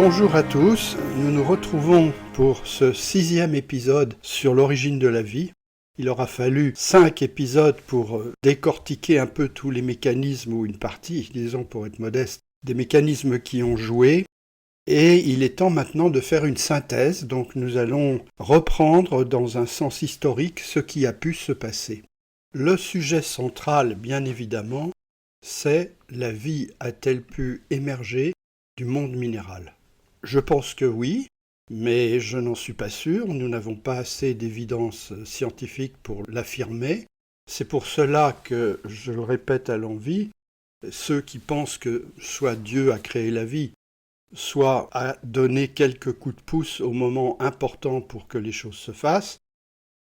Bonjour à tous, nous nous retrouvons pour ce 6e épisode sur l'origine de la vie. Il aura fallu 5 épisodes pour décortiquer un peu tous les mécanismes, ou une partie, disons pour être modeste, des mécanismes qui ont joué. Et il est temps maintenant de faire une synthèse, donc nous allons reprendre dans un sens historique ce qui a pu se passer. Le sujet central, bien évidemment, c'est la vie a-t-elle pu émerger du monde minéral ? Je pense que oui, mais je n'en suis pas sûr. Nous n'avons pas assez d'évidence scientifique pour l'affirmer. C'est pour cela que, je le répète à l'envi, ceux qui pensent que soit Dieu a créé la vie, soit a donné quelques coups de pouce au moment important pour que les choses se fassent,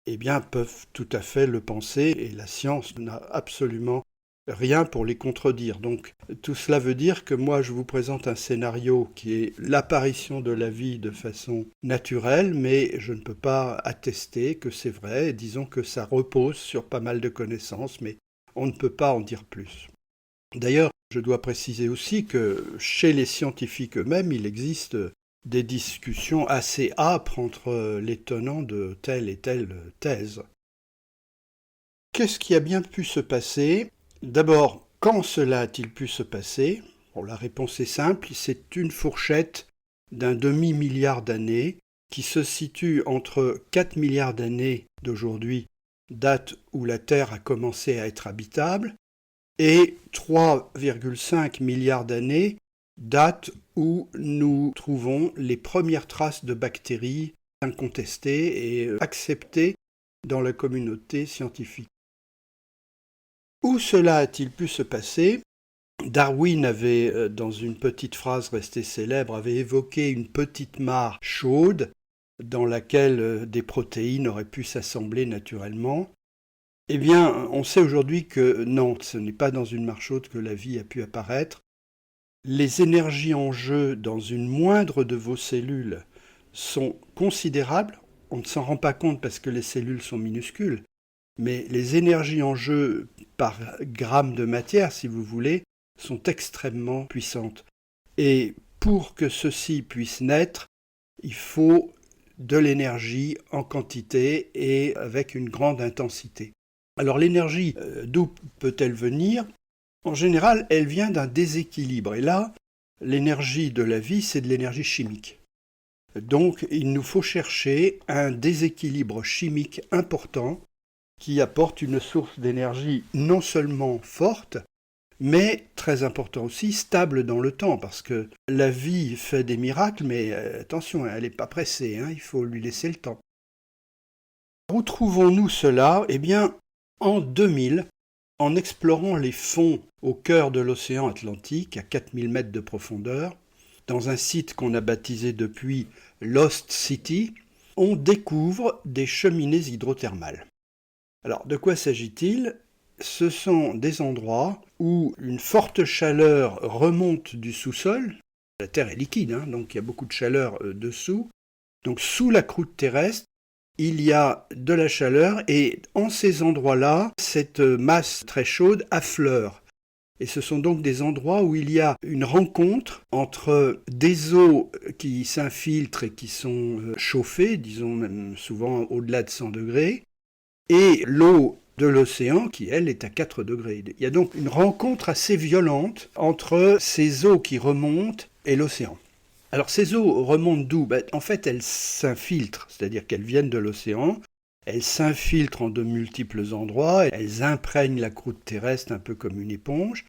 eh bien peuvent tout à fait le penser, et la science n'a absolument rien pour les contredire. Donc tout cela veut dire que moi je vous présente un scénario qui est l'apparition de la vie de façon naturelle, mais je ne peux pas attester que c'est vrai. Disons que ça repose sur pas mal de connaissances, mais on ne peut pas en dire plus. D'ailleurs, je dois préciser aussi que chez les scientifiques eux-mêmes, il existe des discussions assez âpres entre les tenants de telle et telle thèse. Qu'est-ce qui a bien pu se passer ? D'abord, quand cela a-t-il pu se passer ? Bon, la réponse est simple, c'est une fourchette d'un demi-milliard d'années qui se situe entre 4 milliards d'années d'aujourd'hui, date où la Terre a commencé à être habitable, et 3,5 milliards d'années, date où nous trouvons les premières traces de bactéries incontestées et acceptées dans la communauté scientifique. Où cela a-t-il pu se passer ? Darwin avait, dans une petite phrase restée célèbre, avait évoqué une petite mare chaude dans laquelle des protéines auraient pu s'assembler naturellement. Eh bien, on sait aujourd'hui que non, ce n'est pas dans une mare chaude que la vie a pu apparaître. Les énergies en jeu dans une moindre de vos cellules sont considérables. On ne s'en rend pas compte parce que les cellules sont minuscules. Mais les énergies en jeu par gramme de matière, si vous voulez, sont extrêmement puissantes. Et pour que ceci puisse naître, il faut de l'énergie en quantité et avec une grande intensité. Alors l'énergie, d'où peut-elle venir ? En général, elle vient d'un déséquilibre. Et là, l'énergie de la vie, c'est de l'énergie chimique. Donc il nous faut chercher un déséquilibre chimique important qui apporte une source d'énergie non seulement forte, mais très important aussi, stable dans le temps, parce que la vie fait des miracles, mais attention, elle n'est pas pressée, il faut lui laisser le temps. Où trouvons-nous cela ? Eh bien, en 2000, en explorant les fonds au cœur de l'océan Atlantique, à 4000 mètres de profondeur, dans un site qu'on a baptisé depuis Lost City, on découvre des cheminées hydrothermales. Alors, de quoi s'agit-il ? Ce sont des endroits où une forte chaleur remonte du sous-sol. La Terre est liquide, donc il y a beaucoup de chaleur dessous. Donc, sous la croûte terrestre, il y a de la chaleur et en ces endroits-là, cette masse très chaude affleure. Et ce sont donc des endroits où il y a une rencontre entre des eaux qui s'infiltrent et qui sont chauffées, disons même souvent au-delà de 100 degrés, et l'eau de l'océan qui, elle, est à 4 degrés. Il y a donc une rencontre assez violente entre ces eaux qui remontent et l'océan. Alors ces eaux remontent d'où ? En fait, elles s'infiltrent, c'est-à-dire qu'elles viennent de l'océan, elles s'infiltrent en de multiples endroits, elles imprègnent la croûte terrestre un peu comme une éponge,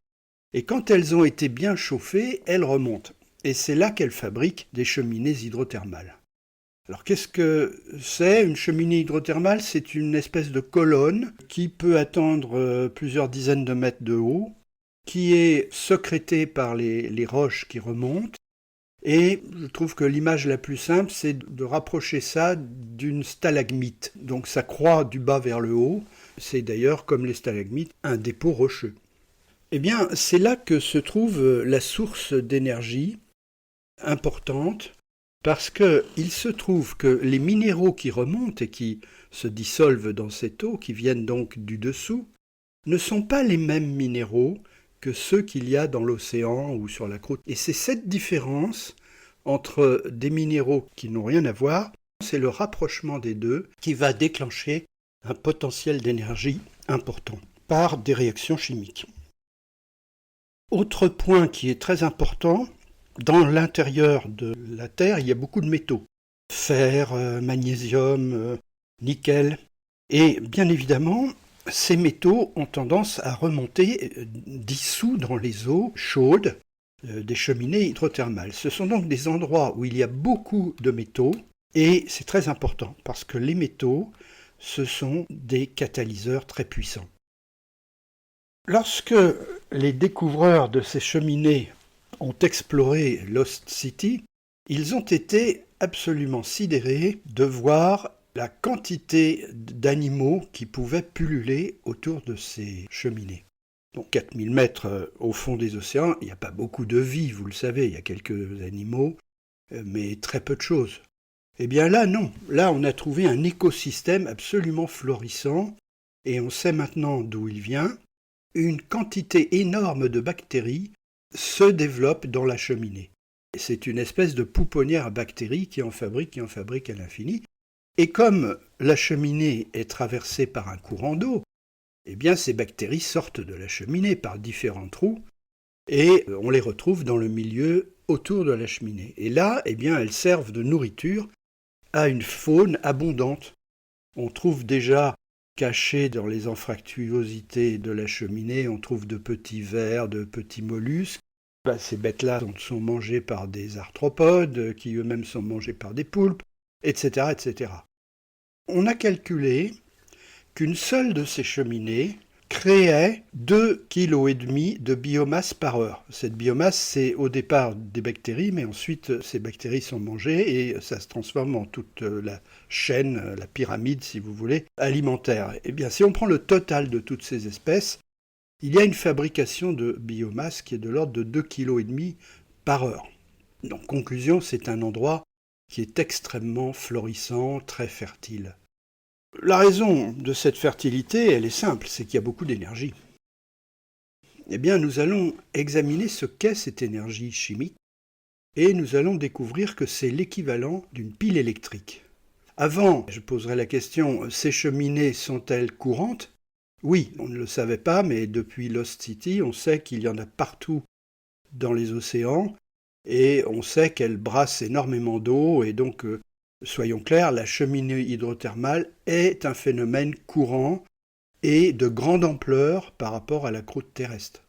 et quand elles ont été bien chauffées, elles remontent. Et c'est là qu'elles fabriquent des cheminées hydrothermales. Alors qu'est-ce que c'est ? Une cheminée hydrothermale, c'est une espèce de colonne qui peut atteindre plusieurs dizaines de mètres de haut, qui est sécrétée par les roches qui remontent. Et je trouve que l'image la plus simple, c'est de rapprocher ça d'une stalagmite. Donc ça croît du bas vers le haut. C'est d'ailleurs, comme les stalagmites, un dépôt rocheux. Eh bien, c'est là que se trouve la source d'énergie importante, parce qu'il se trouve que les minéraux qui remontent et qui se dissolvent dans cette eau, qui viennent donc du dessous, ne sont pas les mêmes minéraux que ceux qu'il y a dans l'océan ou sur la croûte. Et c'est cette différence entre des minéraux qui n'ont rien à voir. C'est le rapprochement des deux qui va déclencher un potentiel d'énergie important par des réactions chimiques. Autre point qui est très important, dans l'intérieur de la Terre, il y a beaucoup de métaux. Fer, magnésium, nickel. Et bien évidemment, ces métaux ont tendance à remonter dissous dans les eaux chaudes des cheminées hydrothermales. Ce sont donc des endroits où il y a beaucoup de métaux, et c'est très important parce que les métaux, ce sont des catalyseurs très puissants. Lorsque les découvreurs de ces cheminées ont exploré Lost City, ils ont été absolument sidérés de voir la quantité d'animaux qui pouvaient pulluler autour de ces cheminées. Donc 4000 mètres au fond des océans, il n'y a pas beaucoup de vie, vous le savez, il y a quelques animaux, mais très peu de choses. Eh bien là, non. Là, on a trouvé un écosystème absolument florissant, et on sait maintenant d'où il vient. Une quantité énorme de bactéries se développe dans la cheminée. C'est une espèce de pouponnière à bactéries qui en fabrique à l'infini. Et comme la cheminée est traversée par un courant d'eau, eh bien ces bactéries sortent de la cheminée par différents trous et on les retrouve dans le milieu autour de la cheminée. Et là, eh bien, elles servent de nourriture à une faune abondante. On trouve déjà cachés dans les anfractuosités de la cheminée, on trouve de petits vers, de petits mollusques. Ces bêtes-là sont mangées par des arthropodes, qui eux-mêmes sont mangés par des poulpes, etc., etc. On a calculé qu'une seule de ces cheminées créait 2,5 kg de biomasse par heure. Cette biomasse, c'est au départ des bactéries, mais ensuite ces bactéries sont mangées et ça se transforme en toute la chaîne, la pyramide, si vous voulez, alimentaire. Eh bien, si on prend le total de toutes ces espèces, il y a une fabrication de biomasse qui est de l'ordre de 2,5 kg par heure. Donc, conclusion, c'est un endroit qui est extrêmement florissant, très fertile. La raison de cette fertilité, elle est simple, c'est qu'il y a beaucoup d'énergie. Eh bien, nous allons examiner ce qu'est cette énergie chimique et nous allons découvrir que c'est l'équivalent d'une pile électrique. Avant, je poserai la question, ces cheminées sont-elles courantes ? Oui, on ne le savait pas, mais depuis Lost City, on sait qu'il y en a partout dans les océans et on sait qu'elles brassent énormément d'eau et donc soyons clairs, la cheminée hydrothermale est un phénomène courant et de grande ampleur par rapport à la croûte terrestre.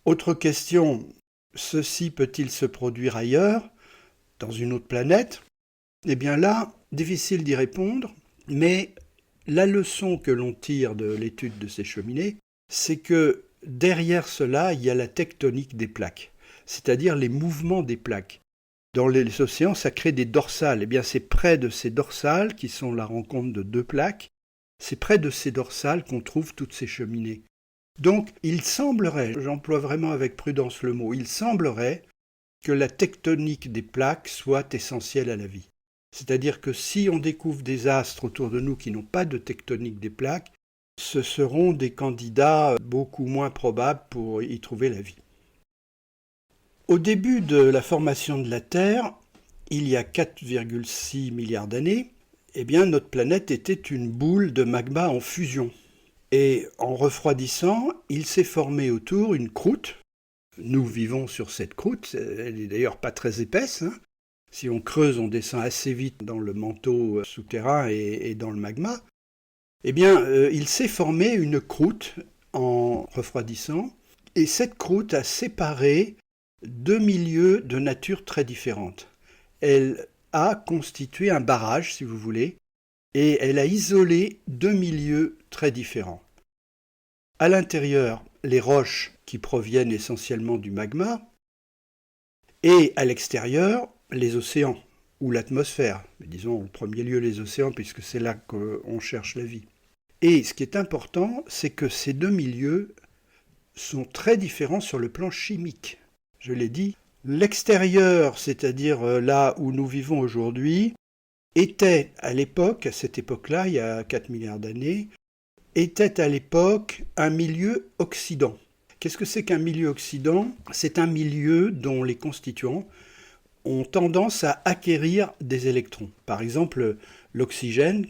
Autre question, ceci peut-il se produire ailleurs, dans une autre planète ? Eh bien là, difficile d'y répondre, mais la leçon que l'on tire de l'étude de ces cheminées, c'est que derrière cela, il y a la tectonique des plaques, c'est-à-dire les mouvements des plaques. Dans les océans, ça crée des dorsales. Eh bien, c'est près de ces dorsales, qui sont la rencontre de deux plaques, c'est près de ces dorsales qu'on trouve toutes ces cheminées. Donc, il semblerait, j'emploie vraiment avec prudence le mot, il semblerait que la tectonique des plaques soit essentielle à la vie. C'est-à-dire que si on découvre des astres autour de nous qui n'ont pas de tectonique des plaques, ce seront des candidats beaucoup moins probables pour y trouver la vie. Au début de la formation de la Terre, il y a 4,6 milliards d'années, eh bien notre planète était une boule de magma en fusion. Et en refroidissant, il s'est formé autour une croûte. Nous vivons sur cette croûte, elle n'est d'ailleurs pas très épaisse. Si on creuse, on descend assez vite dans le manteau souterrain et dans le magma. Eh bien, il s'est formé une croûte en refroidissant, et cette croûte a séparé deux milieux de nature très différentes. Elle a constitué un barrage, si vous voulez, et elle a isolé deux milieux très différents. À l'intérieur, les roches qui proviennent essentiellement du magma, et à l'extérieur, les océans, ou l'atmosphère, disons en premier lieu les océans, puisque c'est là qu'on cherche la vie. Et ce qui est important, c'est que ces deux milieux sont très différents sur le plan chimique. Je l'ai dit, l'extérieur, c'est-à-dire là où nous vivons aujourd'hui, était à l'époque, à cette époque-là, il y a 4 milliards d'années, était à l'époque un milieu oxydant. Qu'est-ce que c'est qu'un milieu oxydant ? C'est un milieu dont les constituants ont tendance à acquérir des électrons. Par exemple, l'oxygène,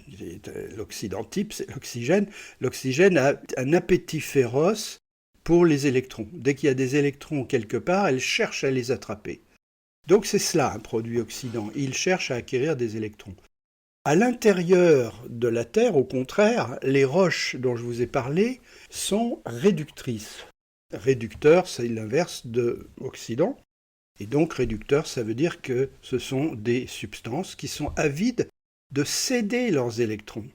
l'oxydant type, c'est l'oxygène. L'oxygène a un appétit féroce pour les électrons. Dès qu'il y a des électrons quelque part, elle cherche à les attraper. Donc c'est cela un produit oxydant. Il cherche à acquérir des électrons. À l'intérieur de la Terre, au contraire, les roches dont je vous ai parlé sont réductrices. Réducteur, c'est l'inverse de oxydant. Et donc réducteur, ça veut dire que ce sont des substances qui sont avides de céder leurs électrons.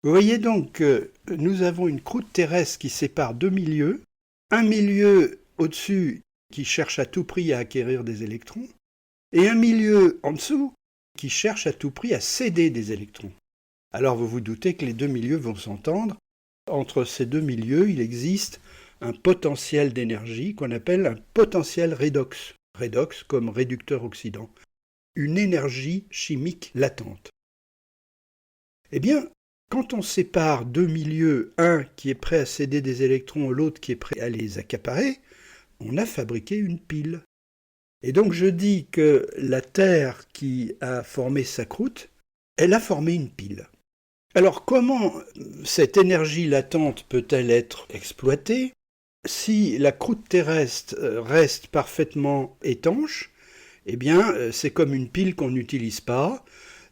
Vous voyez donc que nous avons une croûte terrestre qui sépare deux milieux. Un milieu au-dessus qui cherche à tout prix à acquérir des électrons, et un milieu en dessous qui cherche à tout prix à céder des électrons. Alors vous vous doutez que les deux milieux vont s'entendre. Entre ces deux milieux, il existe un potentiel d'énergie qu'on appelle un potentiel redox. Redox comme réducteur oxydant. Une énergie chimique latente. Eh bien, quand on sépare deux milieux, un qui est prêt à céder des électrons, l'autre qui est prêt à les accaparer, on a fabriqué une pile. Et donc je dis que la Terre qui a formé sa croûte, elle a formé une pile. Alors comment cette énergie latente peut-elle être exploitée? Si la croûte terrestre reste parfaitement étanche, eh bien c'est comme une pile qu'on n'utilise pas,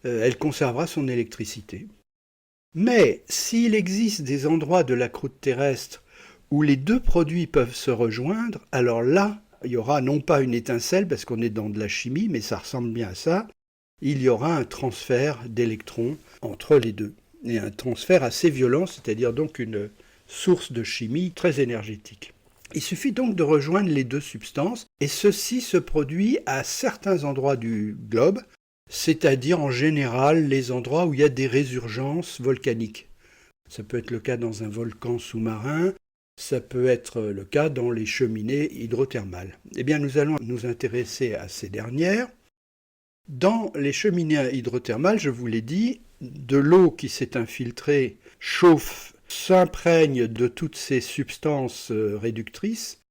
elle conservera son électricité. Mais s'il existe des endroits de la croûte terrestre où les deux produits peuvent se rejoindre, alors là, il y aura non pas une étincelle, parce qu'on est dans de la chimie, mais ça ressemble bien à ça, il y aura un transfert d'électrons entre les deux. Et un transfert assez violent, c'est-à-dire donc une source de chimie très énergétique. Il suffit donc de rejoindre les deux substances, et ceci se produit à certains endroits du globe, c'est-à-dire en général les endroits où il y a des résurgences volcaniques. Ça peut être le cas dans un volcan sous-marin, ça peut être le cas dans les cheminées hydrothermales. Eh bien, nous allons nous intéresser à ces dernières. Dans les cheminées hydrothermales, je vous l'ai dit, de l'eau qui s'est infiltrée chauffe, s'imprègne de toutes ces substances réductrices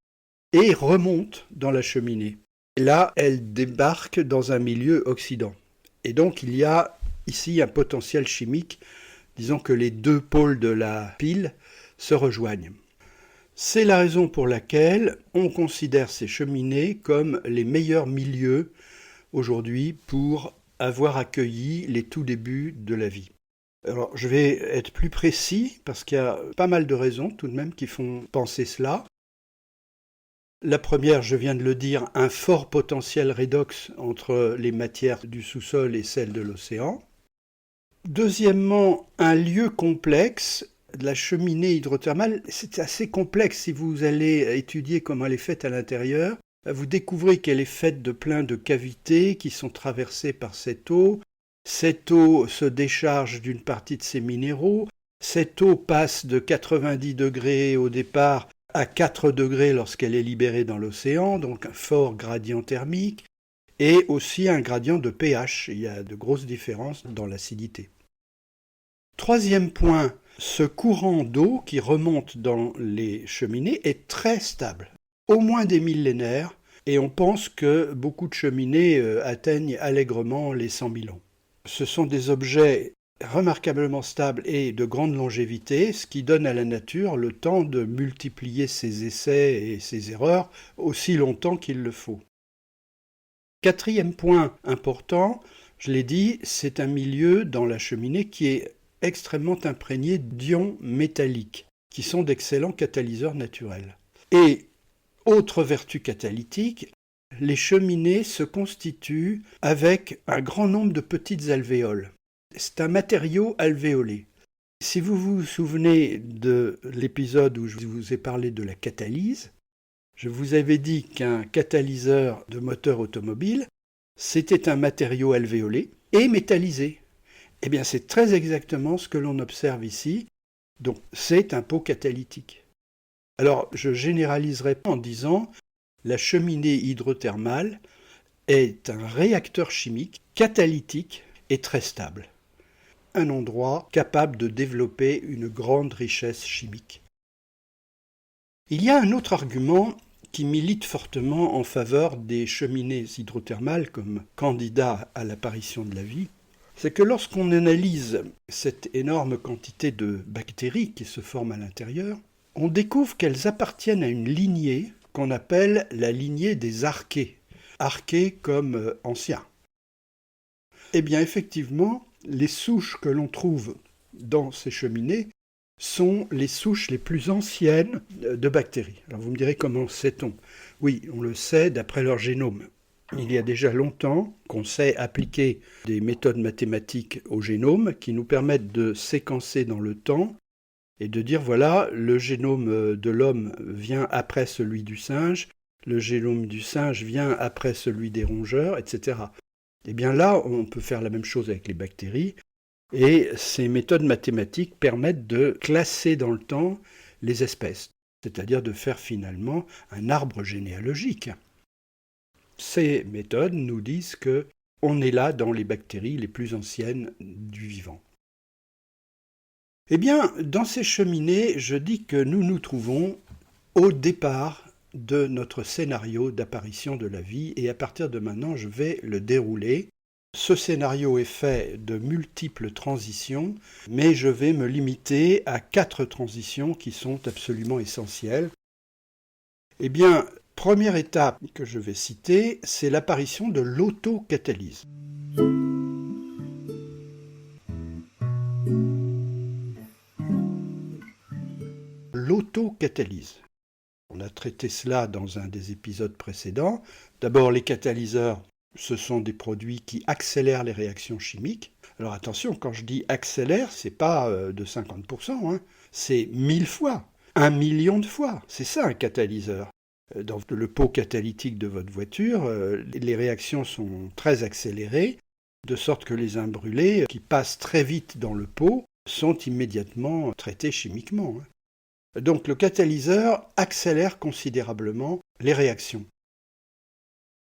et remonte dans la cheminée. Et là, elle débarque dans un milieu oxydant. Et donc, il y a ici un potentiel chimique, disons que les deux pôles de la pile se rejoignent. C'est la raison pour laquelle on considère ces cheminées comme les meilleurs milieux aujourd'hui pour avoir accueilli les tout débuts de la vie. Alors je vais être plus précis parce qu'il y a pas mal de raisons tout de même qui font penser cela. La première, je viens de le dire, un fort potentiel redox entre les matières du sous-sol et celles de l'océan. Deuxièmement, un lieu complexe. La cheminée hydrothermale, c'est assez complexe si vous allez étudier comment elle est faite à l'intérieur. Vous découvrez qu'elle est faite de plein de cavités qui sont traversées par cette eau. Cette eau se décharge d'une partie de ses minéraux. Cette eau passe de 90 degrés au départ à 4 degrés lorsqu'elle est libérée dans l'océan, donc un fort gradient thermique, et aussi un gradient de pH. Il y a de grosses différences dans l'acidité. Troisième point, ce courant d'eau qui remonte dans les cheminées est très stable, au moins des millénaires, et on pense que beaucoup de cheminées atteignent allègrement les 100 000 ans. Ce sont des objets remarquablement stables et de grande longévité, ce qui donne à la nature le temps de multiplier ses essais et ses erreurs aussi longtemps qu'il le faut. Quatrième point important, je l'ai dit, c'est un milieu dans la cheminée qui est extrêmement imprégné d'ions métalliques, qui sont d'excellents catalyseurs naturels. Et, autre vertu catalytique, les cheminées se constituent avec un grand nombre de petites alvéoles. C'est un matériau alvéolé. Si vous vous souvenez de l'épisode où je vous ai parlé de la catalyse, je vous avais dit qu'un catalyseur de moteur automobile, c'était un matériau alvéolé et métallisé. Eh bien, c'est très exactement ce que l'on observe ici. Donc, c'est un pot catalytique. Alors, je généraliserai en disant la cheminée hydrothermale est un réacteur chimique catalytique et très stable. Un endroit capable de développer une grande richesse chimique. Il y a un autre argument qui milite fortement en faveur des cheminées hydrothermales comme candidat à l'apparition de la vie, c'est que lorsqu'on analyse cette énorme quantité de bactéries qui se forment à l'intérieur, on découvre qu'elles appartiennent à une lignée qu'on appelle la lignée des archées. Archées comme anciens. Eh bien, effectivement, les souches que l'on trouve dans ces cheminées sont les souches les plus anciennes de bactéries. Alors vous me direz, comment sait-on ? Oui, on le sait d'après leur génome. Il y a déjà longtemps qu'on sait appliquer des méthodes mathématiques au génome qui nous permettent de séquencer dans le temps et de dire, voilà, le génome de l'homme vient après celui du singe, le génome du singe vient après celui des rongeurs, etc. Eh bien là, on peut faire la même chose avec les bactéries, et ces méthodes mathématiques permettent de classer dans le temps les espèces, c'est-à-dire de faire finalement un arbre généalogique. Ces méthodes nous disent qu'on est là dans les bactéries les plus anciennes du vivant. Eh bien, dans ces cheminées, je dis que nous nous trouvons au départ de notre scénario d'apparition de la vie, et à partir de maintenant, je vais le dérouler. Ce scénario est fait de multiples transitions, mais je vais me limiter à 4 transitions qui sont absolument essentielles. Eh bien, première étape que je vais citer, c'est l'apparition de l'autocatalyse. L'autocatalyse. On a traité cela dans un des épisodes précédents. D'abord, les catalyseurs, ce sont des produits qui accélèrent les réactions chimiques. Alors attention, quand je dis accélère, c'est pas de 50%, c'est 1000 fois, 1 million de fois. C'est ça un catalyseur. Dans le pot catalytique de votre voiture, les réactions sont très accélérées, de sorte que les imbrûlés qui passent très vite dans le pot sont immédiatement traités chimiquement. Donc le catalyseur accélère considérablement les réactions.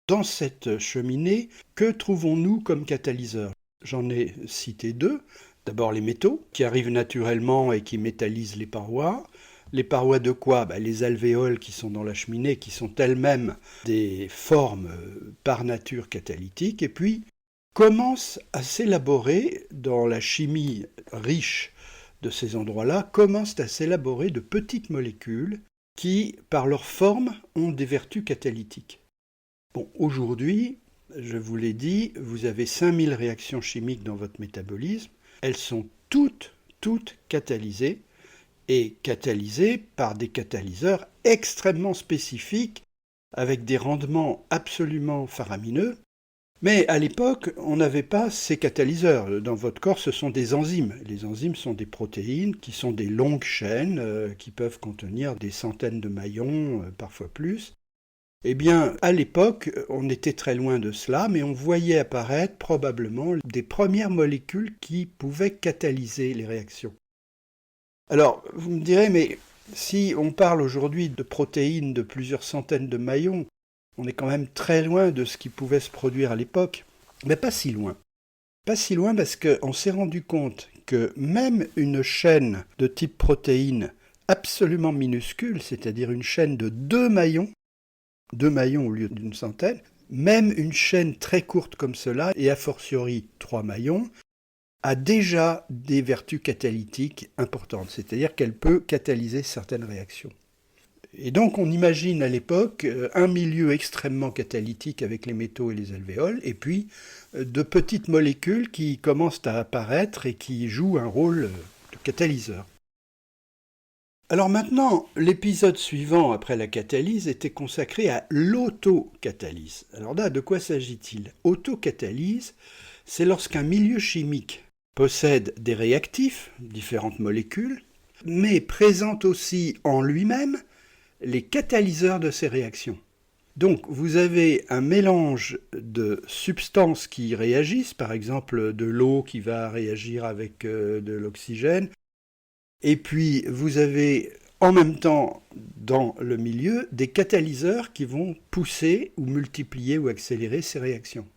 Dans cette cheminée, que trouvons-nous comme catalyseur ? J'en ai cité 2. D'abord les métaux, qui arrivent naturellement et qui métallisent les parois. Les parois de quoi ? Les alvéoles qui sont dans la cheminée, qui sont elles-mêmes des formes par nature catalytiques. Et puis, commencent à s'élaborer dans la chimie riche de ces endroits-là, commencent à s'élaborer de petites molécules qui, par leur forme, ont des vertus catalytiques. Bon, aujourd'hui, je vous l'ai dit, vous avez 5000 réactions chimiques dans votre métabolisme. Elles sont toutes catalysées, et catalysées par des catalyseurs extrêmement spécifiques, avec des rendements absolument faramineux. Mais à l'époque, on n'avait pas ces catalyseurs. Dans votre corps, ce sont des enzymes. Les enzymes sont des protéines qui sont des longues chaînes qui peuvent contenir des centaines de maillons, parfois plus. Eh bien, à l'époque, on était très loin de cela, mais on voyait apparaître probablement des premières molécules qui pouvaient catalyser les réactions. Alors, vous me direz, mais si on parle aujourd'hui de protéines de plusieurs centaines de maillons, on est quand même très loin de ce qui pouvait se produire à l'époque. Mais pas si loin. Pas si loin parce qu'on s'est rendu compte que même une chaîne de type protéine absolument minuscule, c'est-à-dire une chaîne de 2 maillons au lieu d'une centaine, même une chaîne très courte comme cela, et a fortiori 3 maillons, a déjà des vertus catalytiques importantes, c'est-à-dire qu'elle peut catalyser certaines réactions. Et donc on imagine à l'époque un milieu extrêmement catalytique avec les métaux et les alvéoles, et puis de petites molécules qui commencent à apparaître et qui jouent un rôle de catalyseur. Alors maintenant, l'épisode suivant après la catalyse était consacré à l'autocatalyse. Alors là, de quoi s'agit-il ? Autocatalyse, c'est lorsqu'un milieu chimique possède des réactifs, différentes molécules, mais présente aussi en lui-même les catalyseurs de ces réactions. Donc vous avez un mélange de substances qui réagissent, par exemple de l'eau qui va réagir avec de l'oxygène, et puis vous avez en même temps dans le milieu des catalyseurs qui vont pousser ou multiplier ou accélérer ces réactions.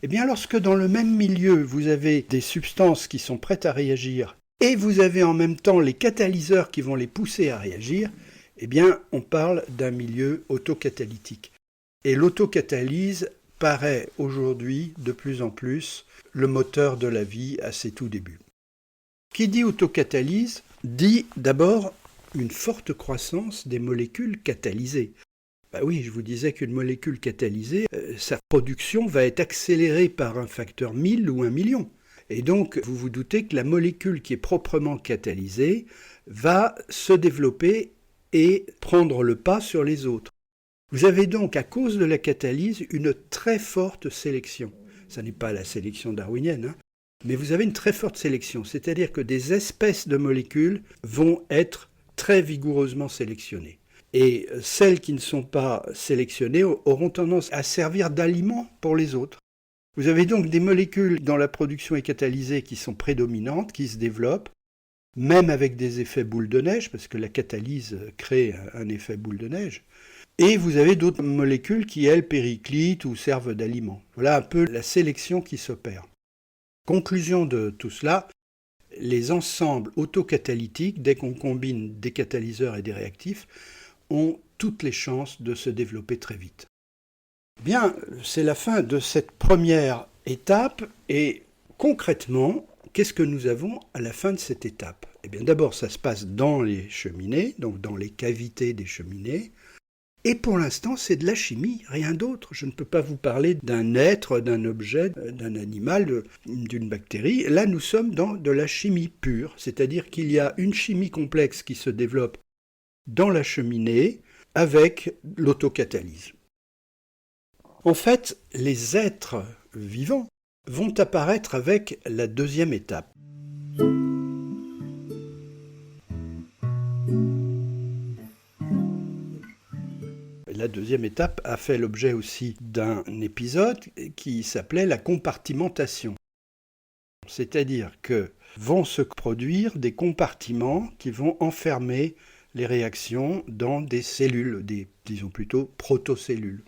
Eh bien lorsque dans le même milieu vous avez des substances qui sont prêtes à réagir et vous avez en même temps les catalyseurs qui vont les pousser à réagir, Eh bien, on parle d'un milieu autocatalytique. Et l'autocatalyse paraît aujourd'hui de plus en plus le moteur de la vie à ses tout débuts. Qui dit autocatalyse dit d'abord une forte croissance des molécules catalysées. Ben oui, je vous disais qu'une molécule catalysée, sa production va être accélérée par un facteur 1000 ou 1 million. Et donc, vous vous doutez que la molécule qui est proprement catalysée va se développer et prendre le pas sur les autres. Vous avez donc, à cause de la catalyse, une très forte sélection. Ça n'est pas la sélection darwinienne, mais vous avez une très forte sélection. C'est-à-dire que des espèces de molécules vont être très vigoureusement sélectionnées. Et celles qui ne sont pas sélectionnées auront tendance à servir d'aliment pour les autres. Vous avez donc des molécules dont la production est catalysée qui sont prédominantes, qui se développent, même avec des effets boule de neige, parce que la catalyse crée un effet boule de neige. Et vous avez d'autres molécules qui, elles, périclitent ou servent d'aliment. Voilà un peu la sélection qui s'opère. Conclusion de tout cela, les ensembles autocatalytiques, dès qu'on combine des catalyseurs et des réactifs, ont toutes les chances de se développer très vite. Bien, c'est la fin de cette première étape et concrètement, qu'est-ce que nous avons à la fin de cette étape ? Eh bien d'abord, ça se passe dans les cheminées, donc dans les cavités des cheminées. Et pour l'instant, c'est de la chimie, rien d'autre. Je ne peux pas vous parler d'un être, d'un objet, d'un animal, d'une bactérie. Là, nous sommes dans de la chimie pure, c'est-à-dire qu'il y a une chimie complexe qui se développe dans la cheminée avec l'autocatalyse. En fait, les êtres vivants vont apparaître avec la deuxième étape. La deuxième étape a fait l'objet aussi d'un épisode qui s'appelait la compartimentation. C'est-à-dire que vont se produire des compartiments qui vont enfermer les réactions dans des cellules, disons plutôt protocellules.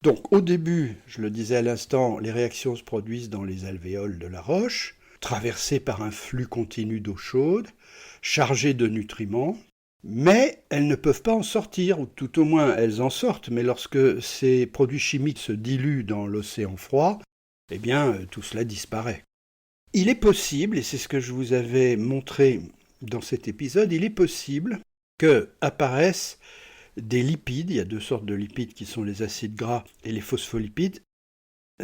Donc au début, je le disais à l'instant, les réactions se produisent dans les alvéoles de la roche, traversées par un flux continu d'eau chaude, chargées de nutriments, mais elles ne peuvent pas en sortir, ou tout au moins elles en sortent, mais lorsque ces produits chimiques se diluent dans l'océan froid, eh bien tout cela disparaît. Il est possible, et c'est ce que je vous avais montré dans cet épisode, il est possible qu'apparaissent des lipides, il y a deux sortes de lipides qui sont les acides gras et les phospholipides.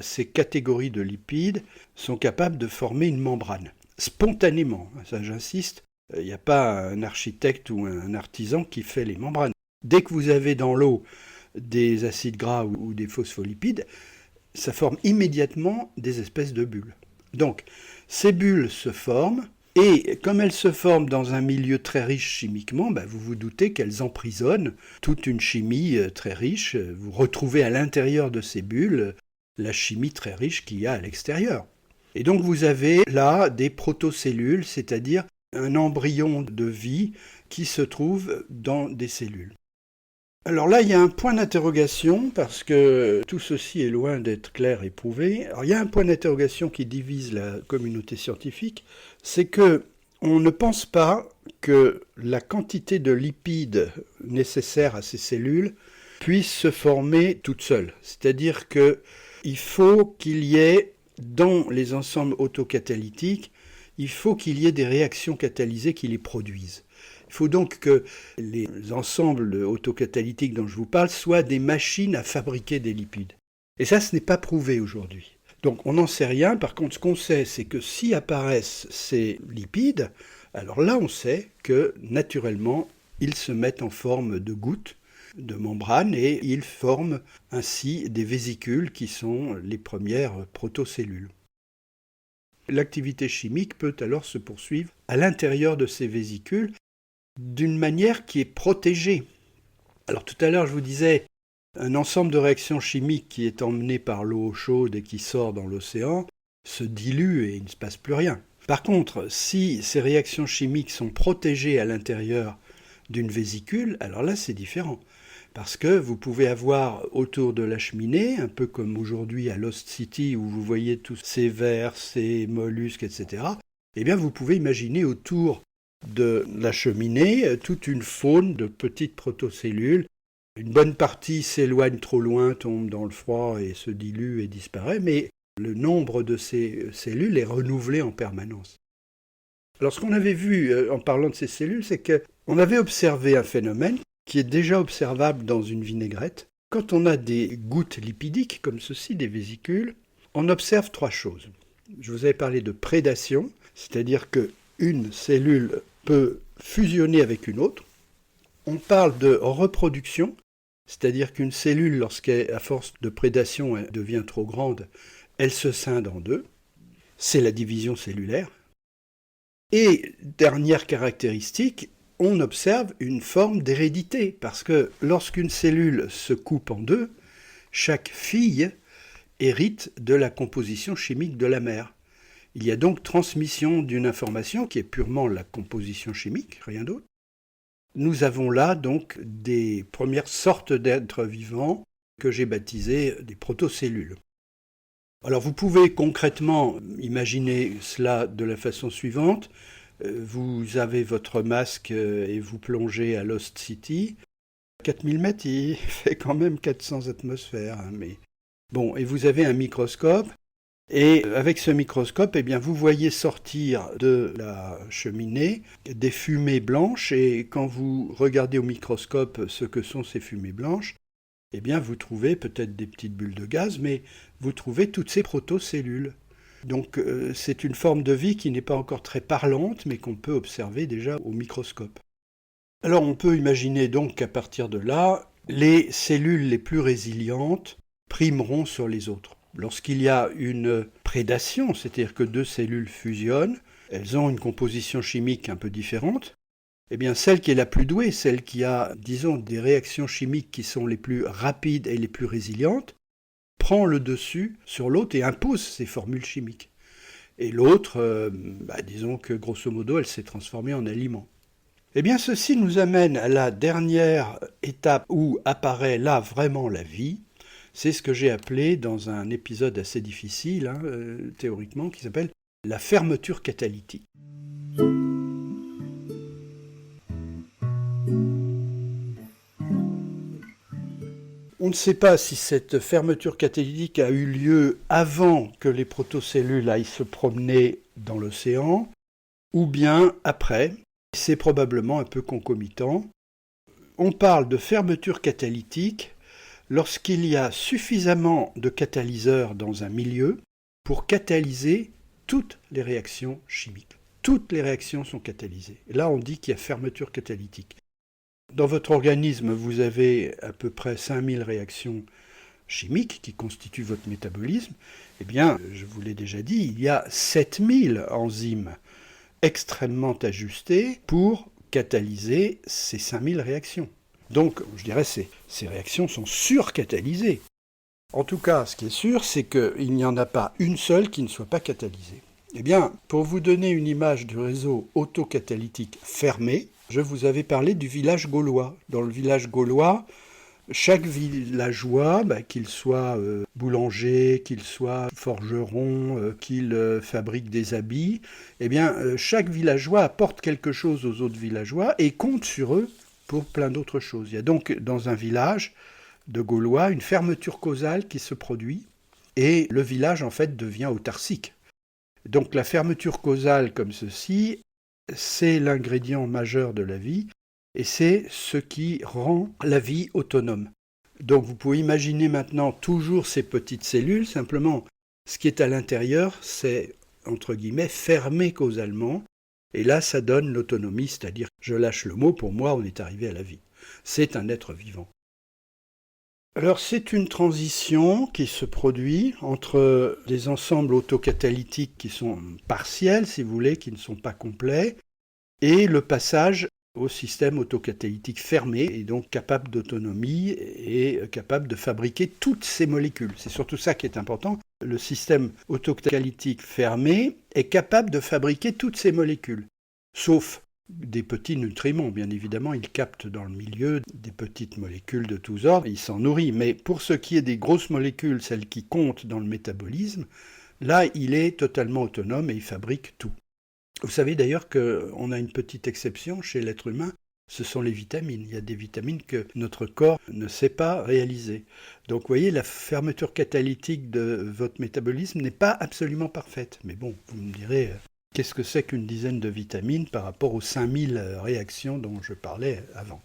Ces catégories de lipides sont capables de former une membrane, spontanément, ça j'insiste. Il n'y a pas un architecte ou un artisan qui fait les membranes. Dès que vous avez dans l'eau des acides gras ou des phospholipides, ça forme immédiatement des espèces de bulles. Donc, ces bulles se forment, et comme elles se forment dans un milieu très riche chimiquement, vous vous doutez qu'elles emprisonnent toute une chimie très riche. Vous retrouvez à l'intérieur de ces bulles la chimie très riche qu'il y a à l'extérieur. Et donc vous avez là des protocellules, c'est-à-dire un embryon de vie qui se trouve dans des cellules. Alors là, il y a un point d'interrogation, parce que tout ceci est loin d'être clair et prouvé. Alors il y a un point d'interrogation qui divise la communauté scientifique, c'est que on ne pense pas que la quantité de lipides nécessaire à ces cellules puisse se former toute seule. C'est-à-dire qu'il faut qu'il y ait, dans les ensembles autocatalytiques, il faut qu'il y ait des réactions catalysées qui les produisent. Il faut donc que les ensembles autocatalytiques dont je vous parle soient des machines à fabriquer des lipides. Et ça, ce n'est pas prouvé aujourd'hui. Donc on n'en sait rien. Par contre, ce qu'on sait, c'est que si apparaissent ces lipides, alors là, on sait que naturellement, ils se mettent en forme de gouttes, de membranes, et ils forment ainsi des vésicules qui sont les premières protocellules. L'activité chimique peut alors se poursuivre à l'intérieur de ces vésicules d'une manière qui est protégée. Alors tout à l'heure, je vous disais, un ensemble de réactions chimiques qui est emmené par l'eau chaude et qui sort dans l'océan se dilue et il ne se passe plus rien. Par contre, si ces réactions chimiques sont protégées à l'intérieur d'une vésicule, alors là c'est différent. Parce que vous pouvez avoir autour de la cheminée, un peu comme aujourd'hui à Lost City où vous voyez tous ces vers, ces mollusques, etc. Eh bien vous pouvez imaginer autour de la cheminée toute une faune de petites protocellules. Une bonne partie s'éloigne trop loin, tombe dans le froid et se dilue et disparaît, mais le nombre de ces cellules est renouvelé en permanence. Alors ce qu'on avait vu en parlant de ces cellules, c'est qu'on avait observé un phénomène qui est déjà observable dans une vinaigrette. Quand on a des gouttes lipidiques, comme ceci, des vésicules, on observe trois choses. Je vous avais parlé de prédation, c'est-à-dire qu'une cellule peut fusionner avec une autre. On parle de reproduction, c'est-à-dire qu'une cellule, lorsqu'à force de prédation, elle devient trop grande, elle se scinde en deux. C'est la division cellulaire. Et dernière caractéristique, on observe une forme d'hérédité, parce que lorsqu'une cellule se coupe en deux, chaque fille hérite de la composition chimique de la mère. Il y a donc transmission d'une information qui est purement la composition chimique, rien d'autre. Nous avons là donc des premières sortes d'êtres vivants que j'ai baptisées des protocellules. Alors vous pouvez concrètement imaginer cela de la façon suivante. Vous avez votre masque et vous plongez à Lost City. 4000 mètres, il fait quand même 400 atmosphères. Mais... Bon, et vous avez un microscope. Et avec ce microscope, eh bien, vous voyez sortir de la cheminée des fumées blanches. Et quand vous regardez au microscope ce que sont ces fumées blanches, eh bien, vous trouvez peut-être des petites bulles de gaz, mais vous trouvez toutes ces protocellules. Donc c'est une forme de vie qui n'est pas encore très parlante, mais qu'on peut observer déjà au microscope. Alors on peut imaginer donc qu'à partir de là, les cellules les plus résilientes primeront sur les autres. Lorsqu'il y a une prédation, c'est-à-dire que deux cellules fusionnent, elles ont une composition chimique un peu différente, eh bien celle qui est la plus douée, celle qui a, disons, des réactions chimiques qui sont les plus rapides et les plus résilientes, prend le dessus sur l'autre et impose ses formules chimiques. Et l'autre, disons que grosso modo, elle s'est transformée en aliment. Eh bien, ceci nous amène à la dernière étape où apparaît là vraiment la vie. C'est ce que j'ai appelé, dans un épisode assez difficile, théoriquement, qui s'appelle la fermeture catalytique. On ne sait pas si cette fermeture catalytique a eu lieu avant que les protocellules aillent se promener dans l'océan, ou bien après. C'est probablement un peu concomitant. On parle de fermeture catalytique lorsqu'il y a suffisamment de catalyseurs dans un milieu pour catalyser toutes les réactions chimiques. Toutes les réactions sont catalysées. Et là, on dit qu'il y a fermeture catalytique. Dans votre organisme, vous avez à peu près 5000 réactions chimiques qui constituent votre métabolisme. Eh bien, je vous l'ai déjà dit, il y a 7000 enzymes extrêmement ajustés pour catalyser ces 5000 réactions. Donc, je dirais que ces réactions sont surcatalysées. En tout cas, ce qui est sûr, c'est qu'il n'y en a pas une seule qui ne soit pas catalysée. Eh bien, pour vous donner une image du réseau autocatalytique fermé, je vous avais parlé du village gaulois. Dans le village gaulois, chaque villageois, qu'il soit boulanger, qu'il soit forgeron, qu'il fabrique des habits, eh bien, chaque villageois apporte quelque chose aux autres villageois et compte sur eux pour plein d'autres choses. Il y a donc dans un village de Gaulois une fermeture causale qui se produit et le village en fait devient autarcique. Donc la fermeture causale comme ceci, c'est l'ingrédient majeur de la vie et c'est ce qui rend la vie autonome. Donc vous pouvez imaginer maintenant toujours ces petites cellules, simplement ce qui est à l'intérieur, c'est entre guillemets fermé causalement, et là ça donne l'autonomie, c'est-à-dire, je lâche le mot, pour moi on est arrivé à la vie. C'est un être vivant. Alors c'est une transition qui se produit entre des ensembles autocatalytiques qui sont partiels, si vous voulez, qui ne sont pas complets, et le passage au système autocatalytique fermé, et donc capable d'autonomie et capable de fabriquer toutes ces molécules. C'est surtout ça qui est important. Le système autocatalytique fermé est capable de fabriquer toutes ces molécules, sauf des petits nutriments. Bien évidemment, il capte dans le milieu des petites molécules de tous ordres, il s'en nourrit. Mais pour ce qui est des grosses molécules, celles qui comptent dans le métabolisme, là, il est totalement autonome et il fabrique tout. Vous savez d'ailleurs qu'on a une petite exception chez l'être humain, ce sont les vitamines. Il y a des vitamines que notre corps ne sait pas réaliser. Donc vous voyez, la fermeture catalytique de votre métabolisme n'est pas absolument parfaite. Mais bon, vous me direz, qu'est-ce que c'est qu'une dizaine de vitamines par rapport aux 5000 réactions dont je parlais avant ?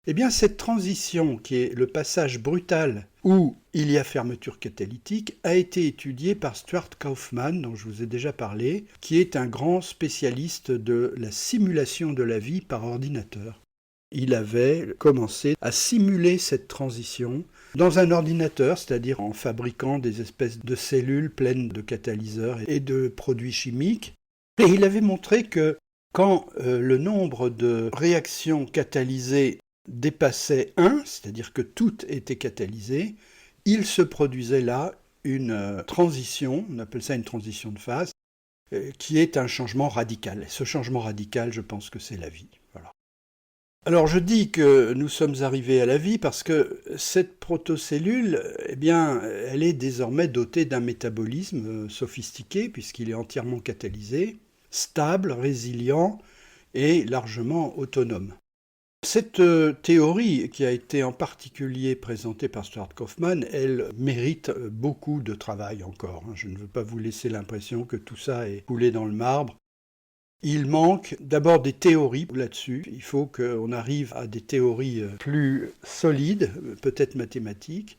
Eh bien, cette transition, qui est le passage brutal où il y a fermeture catalytique, a été étudiée par Stuart Kauffman, dont je vous ai déjà parlé, qui est un grand spécialiste de la simulation de la vie par ordinateur. Il avait commencé à simuler cette transition dans un ordinateur, c'est-à-dire en fabriquant des espèces de cellules pleines de catalyseurs et de produits chimiques. Et il avait montré que quand le nombre de réactions catalysées dépassait 1, c'est-à-dire que tout était catalysé, il se produisait là une transition, on appelle ça une transition de phase, qui est un changement radical. Et ce changement radical, je pense que c'est la vie. Voilà. Alors je dis que nous sommes arrivés à la vie parce que cette protocellule, eh bien, elle est désormais dotée d'un métabolisme sophistiqué puisqu'il est entièrement catalysé, stable, résilient et largement autonome. Cette théorie, qui a été en particulier présentée par Stuart Kauffman, elle mérite beaucoup de travail encore. Je ne veux pas vous laisser l'impression que tout ça est coulé dans le marbre. Il manque d'abord des théories là-dessus. Il faut qu'on arrive à des théories plus solides, peut-être mathématiques.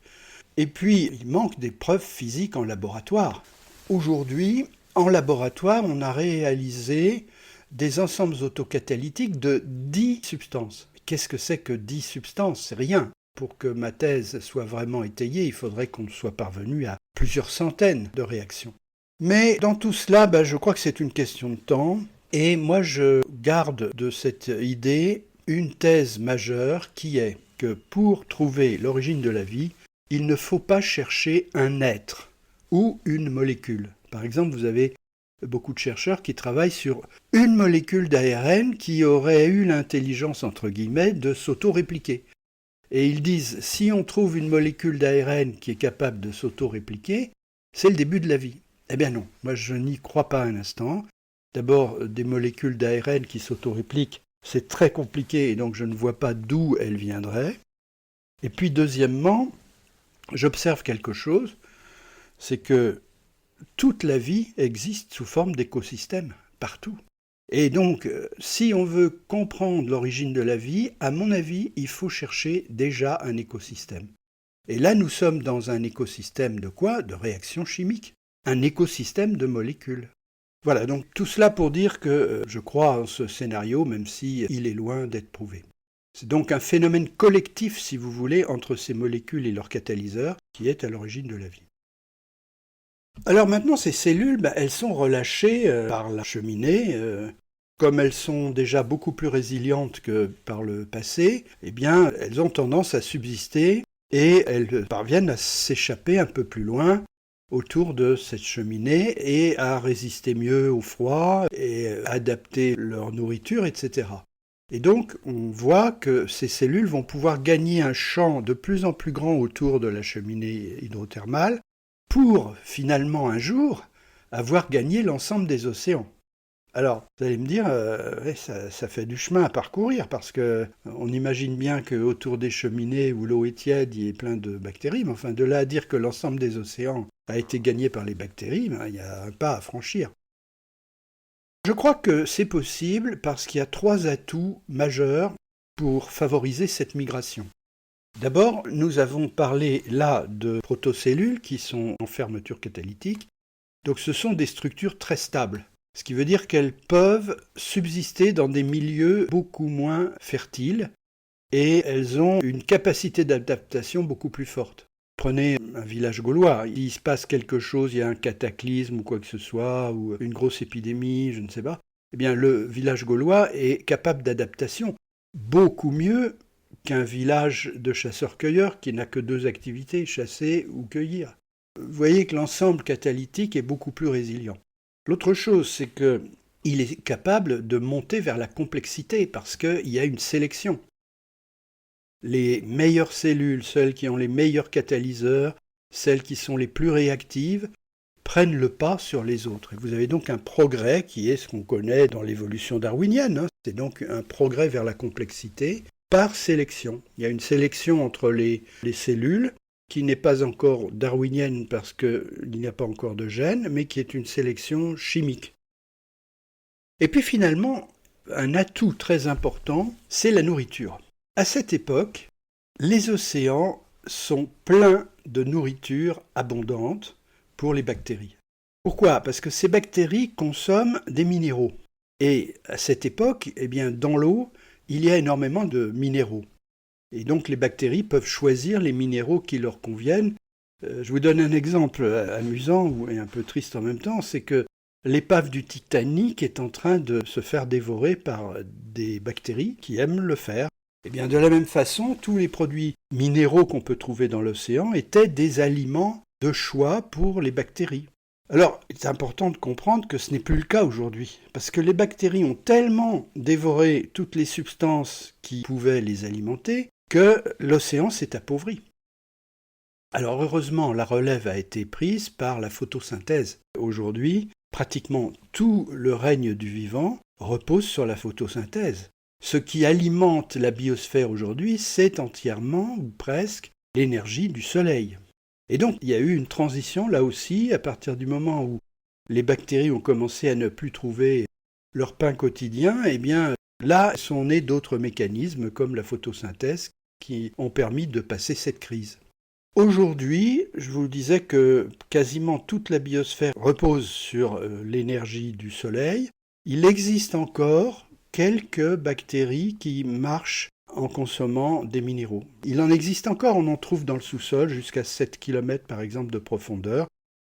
Et puis, il manque des preuves physiques en laboratoire. Aujourd'hui, en laboratoire, on a réalisé des ensembles autocatalytiques de 10 substances. Qu'est-ce que c'est que 10 substances ? C'est rien. Pour que ma thèse soit vraiment étayée, il faudrait qu'on soit parvenu à plusieurs centaines de réactions. Mais dans tout cela, je crois que c'est une question de temps. Et moi, je garde de cette idée une thèse majeure qui est que pour trouver l'origine de la vie, il ne faut pas chercher un être ou une molécule. Par exemple, vous avez beaucoup de chercheurs qui travaillent sur une molécule d'ARN qui aurait eu l'intelligence, entre guillemets, de s'auto-répliquer. Et ils disent, si on trouve une molécule d'ARN qui est capable de s'auto-répliquer, c'est le début de la vie. Eh bien non, moi je n'y crois pas un instant. D'abord, des molécules d'ARN qui s'auto-répliquent, c'est très compliqué et donc je ne vois pas d'où elles viendraient. Et puis deuxièmement, j'observe quelque chose, c'est que toute la vie existe sous forme d'écosystèmes, partout. Et donc, si on veut comprendre l'origine de la vie, à mon avis, il faut chercher déjà un écosystème. Et là, nous sommes dans un écosystème de quoi ? De réactions chimiques. Un écosystème de molécules. Voilà, donc tout cela pour dire que je crois en ce scénario, même si il est loin d'être prouvé. C'est donc un phénomène collectif, si vous voulez, entre ces molécules et leurs catalyseurs, qui est à l'origine de la vie. Alors maintenant, ces cellules, elles sont relâchées par la cheminée. Comme elles sont déjà beaucoup plus résilientes que par le passé, eh bien, elles ont tendance à subsister et elles parviennent à s'échapper un peu plus loin autour de cette cheminée et à résister mieux au froid et adapter leur nourriture, etc. Et donc, on voit que ces cellules vont pouvoir gagner un champ de plus en plus grand autour de la cheminée hydrothermale pour, finalement, un jour, avoir gagné l'ensemble des océans. Alors, vous allez me dire, ça fait du chemin à parcourir, parce qu'on imagine bien qu'autour des cheminées où l'eau est tiède, il y ait plein de bactéries, mais enfin, de là à dire que l'ensemble des océans a été gagné par les bactéries, il y a un pas à franchir. Je crois que c'est possible parce qu'il y a 3 atouts majeurs pour favoriser cette migration. D'abord, nous avons parlé là de protocellules qui sont en fermeture catalytique. Donc ce sont des structures très stables, ce qui veut dire qu'elles peuvent subsister dans des milieux beaucoup moins fertiles et elles ont une capacité d'adaptation beaucoup plus forte. Prenez un village gaulois, il se passe quelque chose, il y a un cataclysme ou quoi que ce soit, ou une grosse épidémie, je ne sais pas. Eh bien, le village gaulois est capable d'adaptation beaucoup mieux qu'un village de chasseurs-cueilleurs qui n'a que 2 activités, chasser ou cueillir. Vous voyez que l'ensemble catalytique est beaucoup plus résilient. L'autre chose, c'est qu'il est capable de monter vers la complexité parce qu'il y a une sélection. Les meilleures cellules, celles qui ont les meilleurs catalyseurs, celles qui sont les plus réactives, prennent le pas sur les autres. Et vous avez donc un progrès qui est ce qu'on connaît dans l'évolution darwinienne, hein. C'est donc un progrès vers la complexité par sélection. Il y a une sélection entre les cellules qui n'est pas encore darwinienne parce qu'il n'y a pas encore de gènes, mais qui est une sélection chimique. Et puis finalement, un atout très important, c'est la nourriture. À cette époque, les océans sont pleins de nourriture abondante pour les bactéries. Pourquoi ? Parce que ces bactéries consomment des minéraux. Et à cette époque, dans l'eau, il y a énormément de minéraux. Et donc les bactéries peuvent choisir les minéraux qui leur conviennent. Je vous donne un exemple amusant et un peu triste en même temps, c'est que l'épave du Titanic est en train de se faire dévorer par des bactéries qui aiment le faire. Et bien de la même façon, tous les produits minéraux qu'on peut trouver dans l'océan étaient des aliments de choix pour les bactéries. Alors, il est important de comprendre que ce n'est plus le cas aujourd'hui, parce que les bactéries ont tellement dévoré toutes les substances qui pouvaient les alimenter que l'océan s'est appauvri. Alors heureusement, la relève a été prise par la photosynthèse. Aujourd'hui, pratiquement tout le règne du vivant repose sur la photosynthèse. Ce qui alimente la biosphère aujourd'hui, c'est entièrement, ou presque, l'énergie du soleil. Et donc, il y a eu une transition là aussi, à partir du moment où les bactéries ont commencé à ne plus trouver leur pain quotidien, là sont nés d'autres mécanismes comme la photosynthèse qui ont permis de passer cette crise. Aujourd'hui, je vous disais que quasiment toute la biosphère repose sur l'énergie du soleil. Il existe encore quelques bactéries qui marchent en consommant des minéraux. Il en existe encore, on en trouve dans le sous-sol jusqu'à 7 km par exemple de profondeur.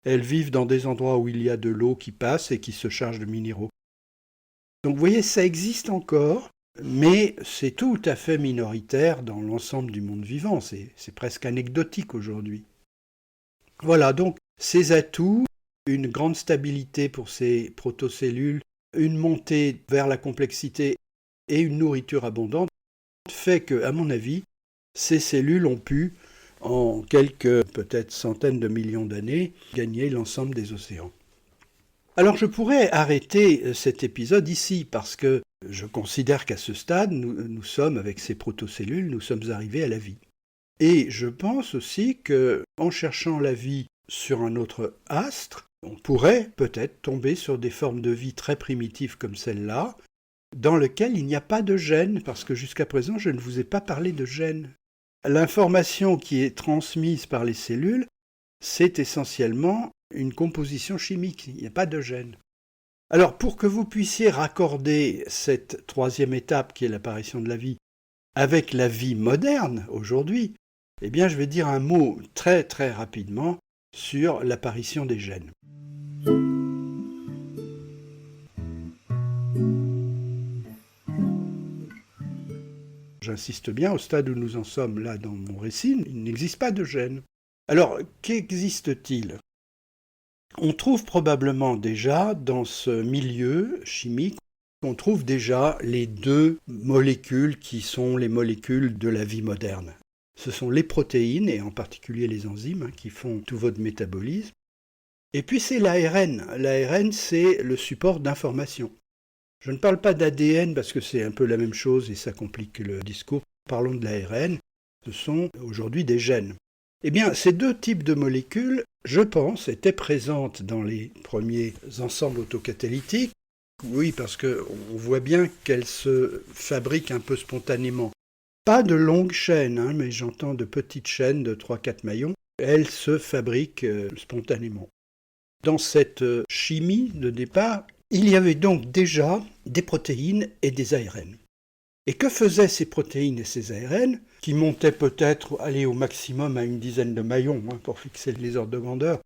Elles vivent dans des endroits où il y a de l'eau qui passe et qui se charge de minéraux. Donc vous voyez, ça existe encore, mais c'est tout à fait minoritaire dans l'ensemble du monde vivant. C'est presque anecdotique aujourd'hui. Voilà, donc ces atouts, une grande stabilité pour ces protocellules, une montée vers la complexité et une nourriture abondante fait que, à mon avis, ces cellules ont pu, en quelques peut-être centaines de millions d'années, gagner l'ensemble des océans. Alors je pourrais arrêter cet épisode ici parce que je considère qu'à ce stade, nous sommes, avec ces protocellules, nous sommes arrivés à la vie. Et je pense aussi qu'en cherchant la vie sur un autre astre, on pourrait peut-être tomber sur des formes de vie très primitives comme celle-là, dans lesquelles il n'y a pas de gènes, parce que jusqu'à présent, je ne vous ai pas parlé de gènes. L'information qui est transmise par les cellules, c'est essentiellement une composition chimique, il n'y a pas de gènes. Alors, pour que vous puissiez raccorder cette troisième étape, qui est l'apparition de la vie, avec la vie moderne, aujourd'hui, je vais dire un mot très très rapidement sur l'apparition des gènes. J'insiste bien, au stade où nous en sommes là dans mon récit, il n'existe pas de gènes. Alors, qu'existe-t-il ? On trouve probablement déjà dans ce milieu chimique, on trouve déjà les deux molécules qui sont les molécules de la vie moderne. Ce sont les protéines, et en particulier les enzymes, qui font tout votre métabolisme. Et puis c'est l'ARN. L'ARN, c'est le support d'information. Je ne parle pas d'ADN parce que c'est un peu la même chose et ça complique le discours. Parlons de l'ARN. Ce sont aujourd'hui des gènes. Ces deux types de molécules, je pense, étaient présentes dans les premiers ensembles autocatalytiques. Oui, parce qu'on voit bien qu'elles se fabriquent un peu spontanément. Pas de longues chaînes, mais j'entends de petites chaînes de 3-4 maillons. Elles se fabriquent spontanément. Dans cette chimie de départ, il y avait donc déjà des protéines et des ARN. Et que faisaient ces protéines et ces ARN, qui montaient peut-être au maximum à une dizaine de maillons pour fixer les ordres de grandeur?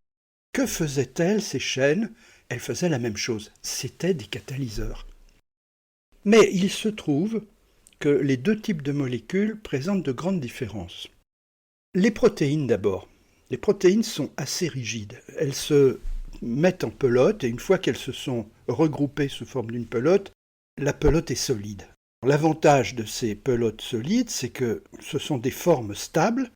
Que faisaient-elles, ces chaînes? Elles faisaient la même chose, c'était des catalyseurs. Mais il se trouve que les deux types de molécules présentent de grandes différences. Les protéines d'abord. Les protéines sont assez rigides. Elles se mettent en pelote et une fois qu'elles se sont regroupées sous forme d'une pelote, la pelote est solide. L'avantage de ces pelotes solides, c'est que ce sont des formes stables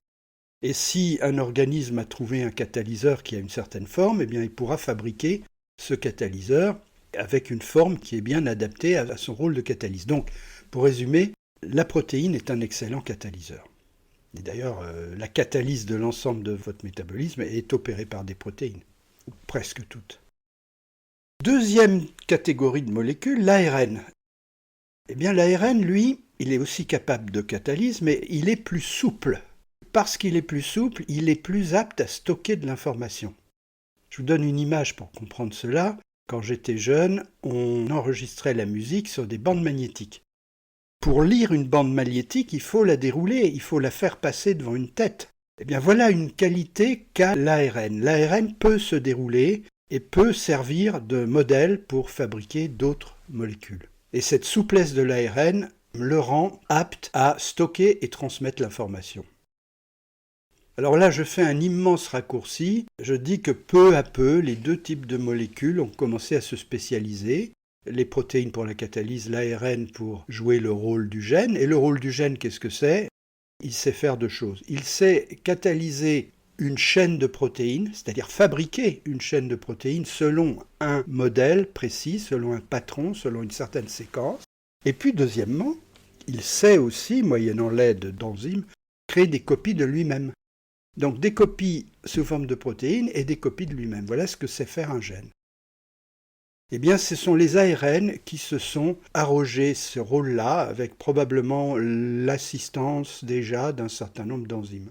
Et si un organisme a trouvé un catalyseur qui a une certaine forme, eh bien il pourra fabriquer ce catalyseur avec une forme qui est bien adaptée à son rôle de catalyse. Donc, pour résumer, la protéine est un excellent catalyseur. Et d'ailleurs, la catalyse de l'ensemble de votre métabolisme est opérée par des protéines, ou presque toutes. Deuxième catégorie de molécules, l'ARN. Eh bien, l'ARN, lui, il est aussi capable de catalyse, mais il est plus souple. Parce qu'il est plus souple, il est plus apte à stocker de l'information. Je vous donne une image pour comprendre cela. Quand j'étais jeune, on enregistrait la musique sur des bandes magnétiques. Pour lire une bande magnétique, il faut la dérouler, il faut la faire passer devant une tête. Eh bien voilà une qualité qu'a l'ARN. L'ARN peut se dérouler et peut servir de modèle pour fabriquer d'autres molécules. Et cette souplesse de l'ARN le rend apte à stocker et transmettre l'information. Alors là, je fais un immense raccourci. Je dis que peu à peu, les deux types de molécules ont commencé à se spécialiser. Les protéines pour la catalyse, l'ARN pour jouer le rôle du gène. Et le rôle du gène, qu'est-ce que c'est ? Il sait faire deux choses. Il sait catalyser une chaîne de protéines, c'est-à-dire fabriquer une chaîne de protéines selon un modèle précis, selon un patron, selon une certaine séquence. Et puis deuxièmement, il sait aussi, moyennant l'aide d'enzymes, créer des copies de lui-même. Donc des copies sous forme de protéines et des copies de lui-même. Voilà ce que sait faire un gène. Eh bien, ce sont les ARN qui se sont arrogés ce rôle-là, avec probablement l'assistance déjà d'un certain nombre d'enzymes.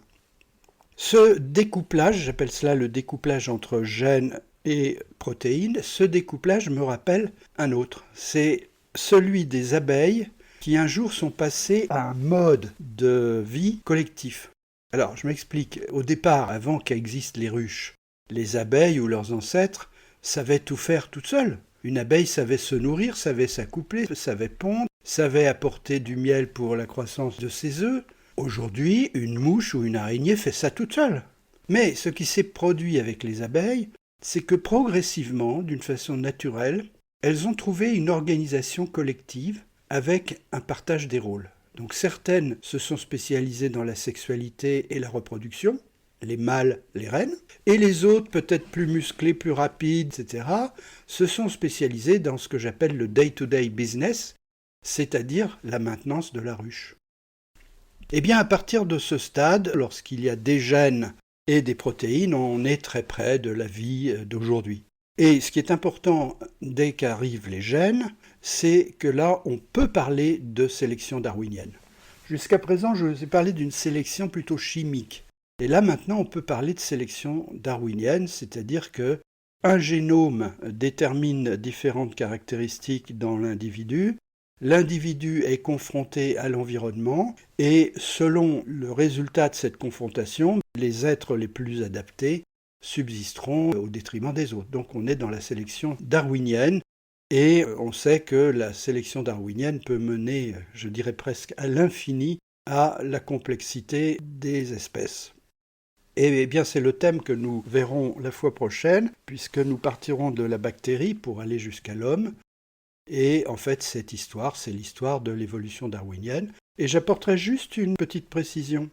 Ce découplage, j'appelle cela le découplage entre gènes et protéines, ce découplage me rappelle un autre. C'est celui des abeilles qui un jour sont passées à un mode de vie collectif. Alors, je m'explique. Au départ, avant qu'existent les ruches, les abeilles ou leurs ancêtres savaient tout faire toutes seules. Une abeille savait se nourrir, savait s'accoupler, savait pondre, savait apporter du miel pour la croissance de ses œufs. Aujourd'hui, une mouche ou une araignée fait ça toute seule. Mais ce qui s'est produit avec les abeilles, c'est que progressivement, d'une façon naturelle, elles ont trouvé une organisation collective avec un partage des rôles. Donc certaines se sont spécialisées dans la sexualité et la reproduction, les mâles, les reines, et les autres, peut-être plus musclés, plus rapides, etc., se sont spécialisées dans ce que j'appelle le day-to-day business, c'est-à-dire la maintenance de la ruche. Eh bien, à partir de ce stade, lorsqu'il y a des gènes et des protéines, on est très près de la vie d'aujourd'hui. Et ce qui est important dès qu'arrivent les gènes, c'est que là, on peut parler de sélection darwinienne. Jusqu'à présent, je vous ai parlé d'une sélection plutôt chimique. Et là, maintenant, on peut parler de sélection darwinienne, c'est-à-dire que un génome détermine différentes caractéristiques dans l'individu. L'individu est confronté à l'environnement et selon le résultat de cette confrontation, les êtres les plus adaptés subsisteront au détriment des autres. Donc on est dans la sélection darwinienne et on sait que la sélection darwinienne peut mener, je dirais presque à l'infini, à la complexité des espèces. Et bien c'est le thème que nous verrons la fois prochaine, puisque nous partirons de la bactérie pour aller jusqu'à l'homme. Et en fait, cette histoire, c'est l'histoire de l'évolution darwinienne. Et j'apporterai juste une petite précision.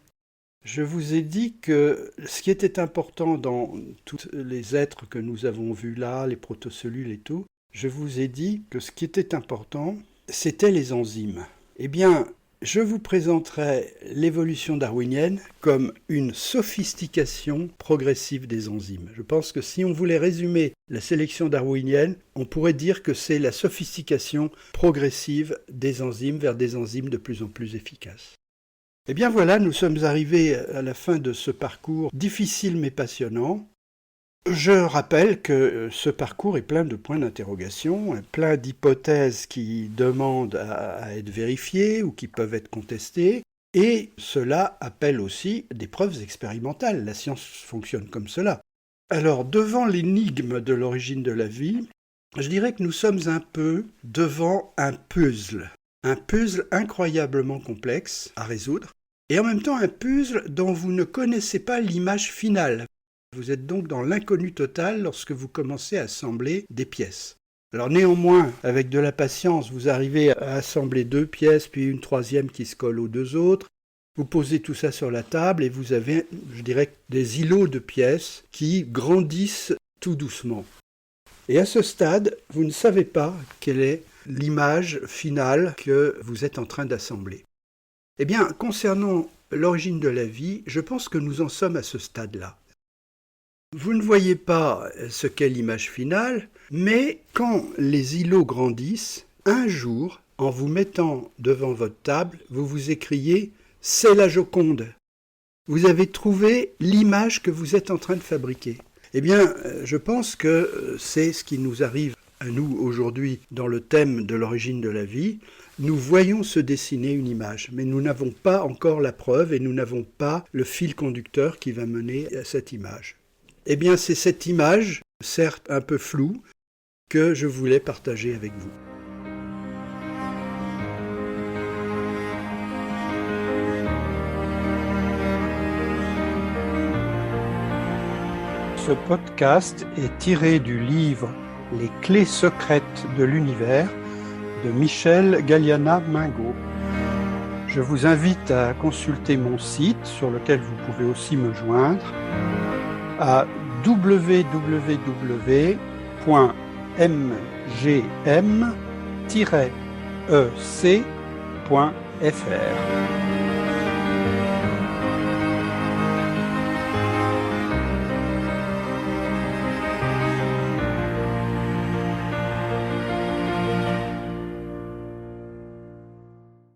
Je vous ai dit que ce qui était important dans tous les êtres que nous avons vus là, les protocellules et tout, je vous ai dit que ce qui était important, c'était les enzymes. Eh bien, je vous présenterai l'évolution darwinienne comme une sophistication progressive des enzymes. Je pense que si on voulait résumer la sélection darwinienne, on pourrait dire que c'est la sophistication progressive des enzymes vers des enzymes de plus en plus efficaces. Eh bien voilà, nous sommes arrivés à la fin de ce parcours difficile mais passionnant. Je rappelle que ce parcours est plein de points d'interrogation, plein d'hypothèses qui demandent à être vérifiées ou qui peuvent être contestées, et cela appelle aussi des preuves expérimentales. La science fonctionne comme cela. Alors, devant l'énigme de l'origine de la vie, je dirais que nous sommes un peu devant un puzzle incroyablement complexe à résoudre, et en même temps un puzzle dont vous ne connaissez pas l'image finale. Vous êtes donc dans l'inconnu total lorsque vous commencez à assembler des pièces. Alors néanmoins, avec de la patience, vous arrivez à assembler deux pièces, puis une troisième qui se colle aux deux autres. Vous posez tout ça sur la table et vous avez, je dirais, des îlots de pièces qui grandissent tout doucement. Et à ce stade, vous ne savez pas quelle est l'image finale que vous êtes en train d'assembler. Eh bien, concernant l'origine de la vie, je pense que nous en sommes à ce stade-là. Vous ne voyez pas ce qu'est l'image finale, mais quand les îlots grandissent, un jour, en vous mettant devant votre table, vous vous écriez « C'est la Joconde ». Vous avez trouvé l'image que vous êtes en train de fabriquer. Eh bien, je pense que c'est ce qui nous arrive à nous aujourd'hui dans le thème de l'origine de la vie. Nous voyons se dessiner une image, mais nous n'avons pas encore la preuve et nous n'avons pas le fil conducteur qui va mener à cette image. Eh bien, c'est cette image, certes un peu floue, que je voulais partager avec vous. Ce podcast est tiré du livre « Les clés secrètes de l'univers » de Michel Galliana-Mingo. Je vous invite à consulter mon site sur lequel vous pouvez aussi me joindre à www.mgm-ec.fr.